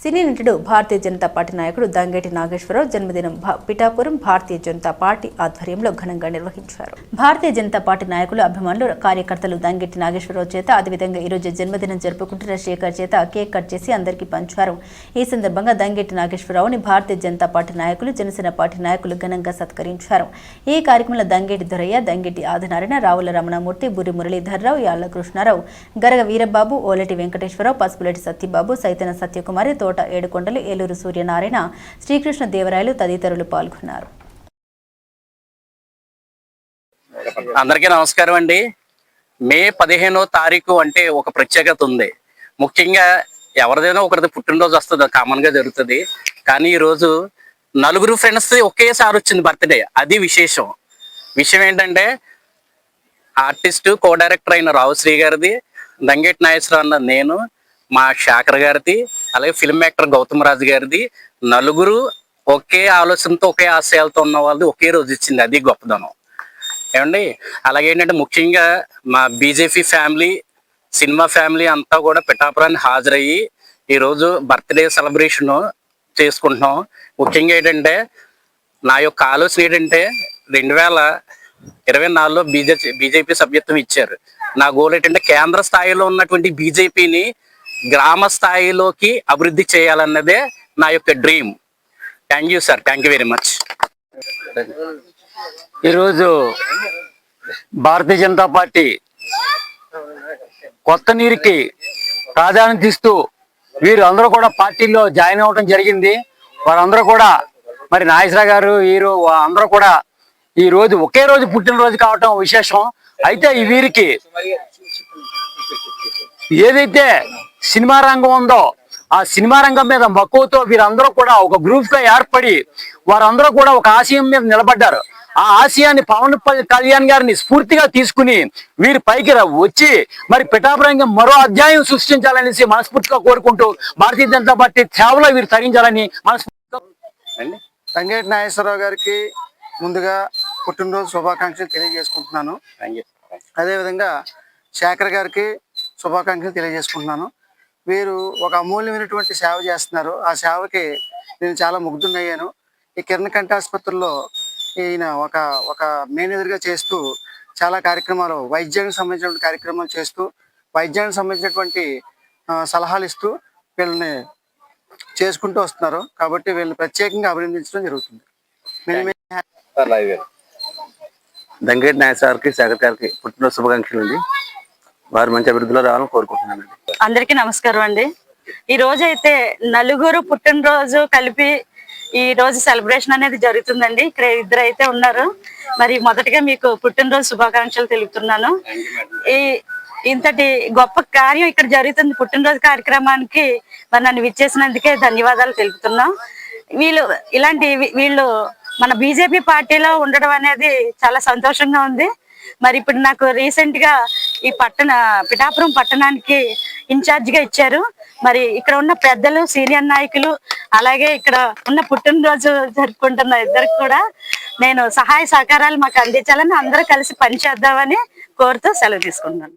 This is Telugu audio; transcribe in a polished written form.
సినీ నటుడు భారతీయ జనతా పార్టీ నాయకుడు దంగేటి నాగేశ్వరరావు జన్మదినం పిఠాపురం భారతీయ జనతా పార్టీ ఆధ్వర్యంలో ఘనంగా నిర్వహించారు. భారతీయ జనతా పార్టీ నాయకులు, అభిమానులు, కార్యకర్తలు దంగేటి నాగేశ్వరరావు చేత అదేవిధంగా ఈరోజు జన్మదినం జరుపుకుంటున్న శేఖర్ చేత కేక్ కట్ చేసి అందరికీ పంచారు. ఈ సందర్భంగా దంగేటి నాగేశ్వరరావుని భారతీయ జనతా పార్టీ నాయకులు, జనసేన పార్టీ నాయకులు ఘనంగా సత్కరించారు. ఈ కార్యక్రమంలో దంగేటి దొరయ్య, దంగేటి ఆదినారాయణ, రావుల రమణమూర్తి, బురి మురళీధర్రావు, యాళ్ల కృష్ణారావు, గరగ వీరబాబు, ఓలటి వెంకటేశ్వరరావు, పసుపులేటి సత్యబాబు, సైతన సత్యకుమారి, తోట ఏడుకొండలు, ఏలూరు సూర్యనారాయణ, శ్రీకృష్ణ దేవరాయలు తదితరులు పాల్గొన్నారు. అందరికీ నమస్కారం అండి. మే 15వ తారీఖు అంటే ఒక ప్రత్యేకత ఉంది. ముఖ్యంగా ఎవరిదైనా ఒకరిది పుట్టినరోజు వస్తుంది, కామన్ గా జరుగుతుంది. కానీ ఈ రోజు నలుగురు ఫ్రెండ్స్ ఒకేసారి వచ్చింది బర్త్డే. అది విశేషం. విషయం ఏంటంటే ఆర్టిస్ట్, కో డైరెక్టర్ అయిన రావుశ్రీ గారిది, దంగేటి నాగేశ్వరరావు అన్న నేను, మా శేఖర్ గారిది, అలాగే ఫిల్మ్ యాక్టర్ గౌతమ్ రాజు గారిది, నలుగురు ఒకే ఆలోచనతో, ఒకే ఆశయాలతో ఉన్న వాళ్ళది ఒకే రోజు ఇచ్చింది. అది గొప్పదనం ఏమండి. అలాగే ఏంటంటే ముఖ్యంగా మా బీజేపీ ఫ్యామిలీ, సినిమా ఫ్యామిలీ అంతా కూడా పిఠాపురాన్ని హాజరయ్యి ఈరోజు బర్త్డే సెలబ్రేషన్ చేసుకుంటున్నాం. ముఖ్యంగా ఏంటంటే నా యొక్క ఆలోచన ఏంటంటే 2024లో బీజేపీ సభ్యత్వం ఇచ్చారు. నా గోల్ ఏంటంటే కేంద్ర స్థాయిలో ఉన్నటువంటి బీజేపీని గ్రామ స్థాయిలోకి అభివృద్ధి చేయాలన్నదే నా యొక్క dream. Thank you sir, thank you very much. ఈరోజు భారతీయ జనతా పార్టీ కొత్త నీరుకి ప్రాధాన్యత ఇస్తూ వీరు అందరూ కూడా పార్టీలో జాయిన్ అవ్వడం జరిగింది. వారందరూ కూడా మరి నాగేశ్వరరావు గారు, వీరు అందరూ కూడా ఈ రోజు ఒకే రోజు పుట్టినరోజు కావటం విశేషం. అయితే ఈ వీరికి ఏదైతే సినిమా రంగం ఉందో ఆ సినిమా రంగం మీద మక్కువతో వీరందరూ కూడా ఒక గ్రూప్ గా ఏర్పడి వారందరూ కూడా ఒక ఆశయం మీద నిలబడ్డారు. ఆ ఆశయాన్ని పవన్ కళ్యాణ్ గారిని స్ఫూర్తిగా తీసుకుని వీరి పైకి వచ్చి మరి పిఠాపురంగా మరో అధ్యాయం సృష్టించాలనేసి మనస్ఫూర్తిగా కోరుకుంటూ భారతీయ జనతా పార్టీ సేవలో వీరు తరించాలని మనస్ఫూర్తిగా. దంగేటి నాగేశ్వరరావు గారికి ముందుగా పుట్టినరోజు శుభాకాంక్షలు తెలియజేసుకుంటున్నాను. అదేవిధంగా శేఖర్ గారికి శుభాకాంక్షలు తెలియజేసుకుంటున్నాను. వీరు ఒక అమూల్యమైనటువంటి సేవ చేస్తున్నారు. ఆ సేవకి నేను చాలా ముగ్ధునయ్యాను. ఈ కిరణ్ కంటి ఆసుపత్రిలో ఈయన ఒక మేనేజర్గా చేస్తూ చాలా కార్యక్రమాలు, వైద్యానికి సంబంధించినటువంటి కార్యక్రమాలు చేస్తూ, వైద్యానికి సంబంధించినటువంటి సలహాలు ఇస్తూ వీళ్ళని చేసుకుంటూ వస్తున్నారు. కాబట్టి వీళ్ళని ప్రత్యేకంగా అభినందించడం జరుగుతుంది. దంగేటి నాగేశ్వరరావుకి, శేఖర్ గారికి పుట్టినరోజు శుభాకాంక్షలు అండి. వారు మంచి అభివృద్ధిలో రావాలని కోరుకుంటున్నానండి. అందరికీ నమస్కారం అండి. ఈ రోజు అయితే నలుగురు పుట్టినరోజు కలిపి ఈ రోజు సెలబ్రేషన్ అనేది జరుగుతుందండి. ఇక్కడ ఇద్దరు అయితే ఉన్నారు. మరి మొదటిగా మీకు పుట్టినరోజు శుభాకాంక్షలు తెలుపుతున్నాను. ఇంతటి గొప్ప కార్యం ఇక్కడ జరుగుతుంది. పుట్టినరోజు కార్యక్రమానికి మరి నన్ను విచ్చేసినందుకే ధన్యవాదాలు తెలుపుతున్నాం. వీళ్ళు మన బీజేపీ పార్టీలో ఉండడం అనేది చాలా సంతోషంగా ఉంది. మరి ఇప్పుడు నాకు రీసెంట్ గా ఈ పిఠాపురం పట్టణానికి ఇన్ఛార్జ్ గా ఇచ్చారు. మరి ఇక్కడ ఉన్న పెద్దలు, సీనియర్ నాయకులు, అలాగే ఇక్కడ ఉన్న పుట్టినరోజు జరుపుకుంటున్న ఇద్దరికి కూడా నేను సహాయ సహకారాలు మాకు అందించాలని, అందరూ కలిసి పనిచేద్దామని కోరుతూ సెలవు తీసుకుంటున్నాను.